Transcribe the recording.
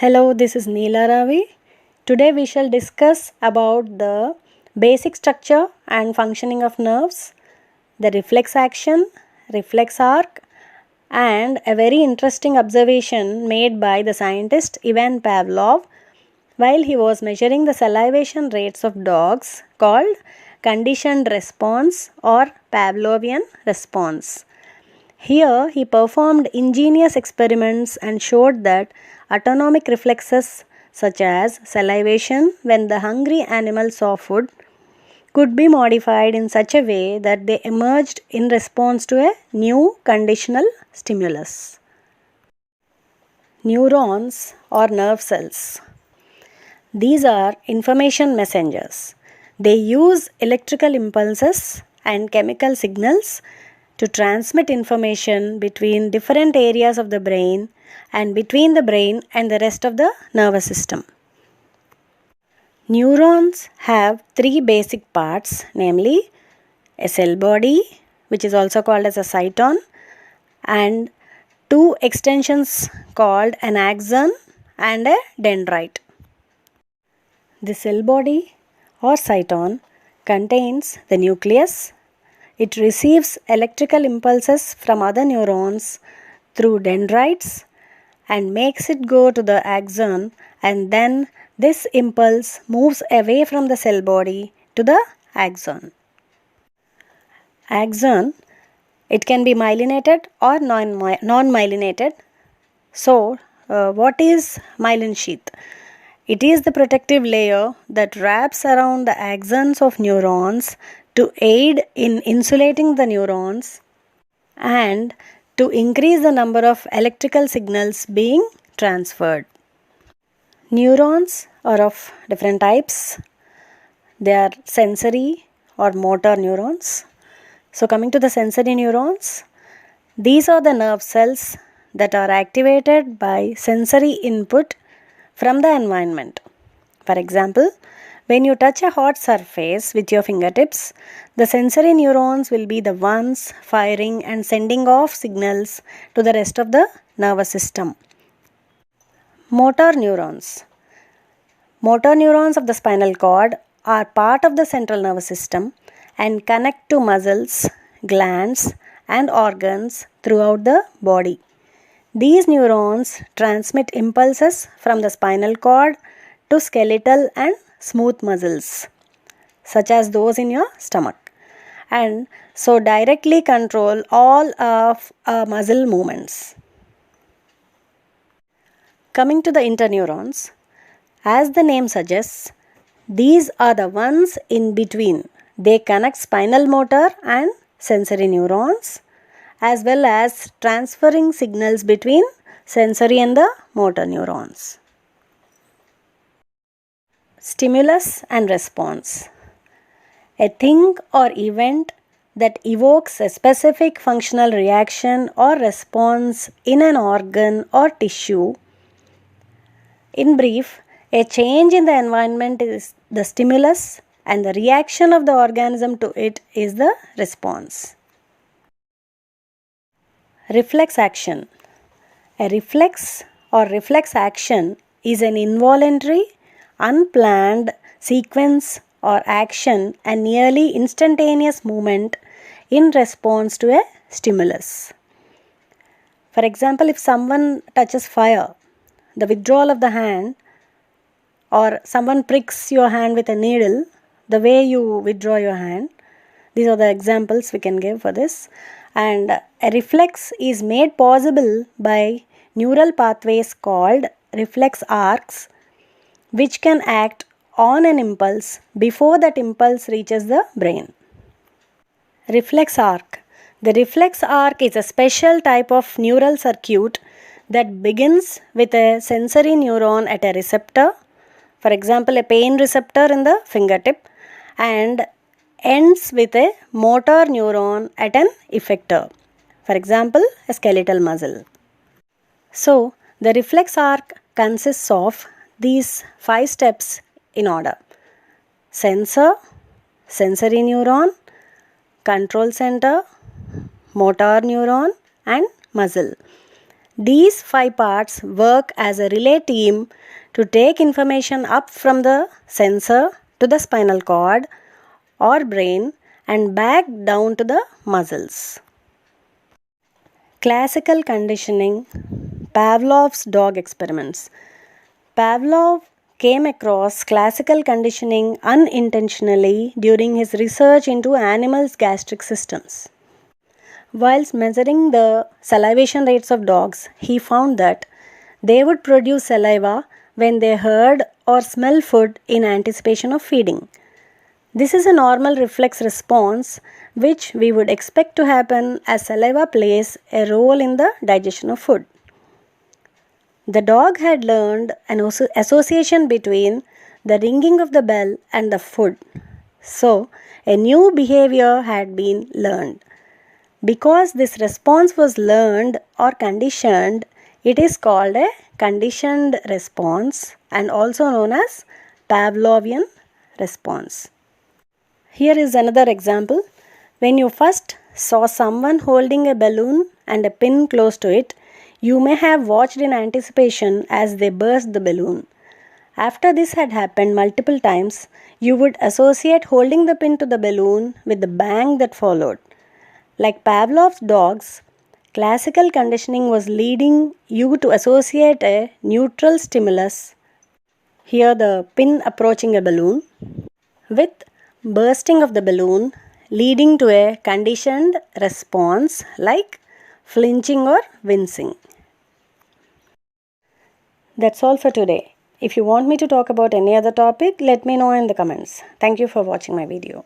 Hello, this is Neela Ravi. Today we shall discuss about the basic structure and functioning of nerves, the reflex action, reflex arc, and a very interesting observation made by the scientist Ivan Pavlov while he was measuring the salivation rates of dogs called conditioned response or Pavlovian response. Here, he performed ingenious experiments and showed that autonomic reflexes such as salivation when the hungry animal saw food could be modified in such a way that they emerged in response to a new conditional stimulus. Neurons or nerve cells. These are information messengers. They use electrical impulses and chemical signals to transmit information between different areas of the brain and between the brain and the rest of the nervous system. Neurons have three basic parts, namely a cell body, which is also called as a cyton, and two extensions called an axon and a dendrite. The cell body or cyton contains the nucleus. It receives electrical impulses from other neurons through dendrites and makes it go to the axon, and then this impulse moves away from the cell body to the axon. Axon, it can be myelinated or non-myelinated. So, what is myelin sheath? It is the protective layer that wraps around the axons of neurons to aid in insulating the neurons and to increase the number of electrical signals being transferred. Neurons are of different types. They are sensory or motor neurons. So coming to the sensory neurons, these are the nerve cells that are activated by sensory input from the environment. For example, when you touch a hot surface with your fingertips, the sensory neurons will be the ones firing and sending off signals to the rest of the nervous system. Motor neurons. Motor neurons of the spinal cord are part of the central nervous system and connect to muscles, glands, and organs throughout the body. These neurons transmit impulses from the spinal cord to skeletal and smooth muscles, such as those in your stomach, and so directly control all of muscle movements. Coming to the interneurons, as the name suggests, these are the ones in between. They connect spinal motor and sensory neurons, as well as transferring signals between sensory and the motor neurons. Stimulus and response. A thing or event that evokes a specific functional reaction or response in an organ or tissue. In brief, a change in the environment is the stimulus and the reaction of the organism to it is the response. Reflex action. A reflex or reflex action is an involuntary, unplanned sequence or action and nearly instantaneous movement in response to a stimulus. For example, if someone touches fire, the withdrawal of the hand, or someone pricks your hand with a needle, the way you withdraw your hand, these are the examples we can give for this. And a reflex is made possible by neural pathways called reflex arcs, which can act on an impulse before that impulse reaches the brain. Reflex arc. The reflex arc is a special type of neural circuit that begins with a sensory neuron at a receptor, for example, a pain receptor in the fingertip, and ends with a motor neuron at an effector, for example, a skeletal muscle. So, the reflex arc consists of these 5 steps in order: sensor, sensory neuron, control center, motor neuron, and muscle. These 5 parts work as a relay team to take information up from the sensor to the spinal cord or brain and back down to the muscles. Classical conditioning, Pavlov's dog experiments. Pavlov came across classical conditioning unintentionally during his research into animals' gastric systems. Whilst measuring the salivation rates of dogs, he found that they would produce saliva when they heard or smell food in anticipation of feeding. This is a normal reflex response which we would expect to happen as saliva plays a role in the digestion of food. The dog had learned an association between the ringing of the bell and the food. So, a new behavior had been learned. Because this response was learned or conditioned, it is called a conditioned response and also known as Pavlovian response. Here is another example. When you first saw someone holding a balloon and a pin close to it, you may have watched in anticipation as they burst the balloon. After this had happened multiple times, you would associate holding the pin to the balloon with the bang that followed. Like Pavlov's dogs, classical conditioning was leading you to associate a neutral stimulus, here the pin approaching a balloon, with bursting of the balloon, leading to a conditioned response like flinching or wincing. That's all for today. If you want me to talk about any other topic, let me know in the comments. Thank you for watching my video.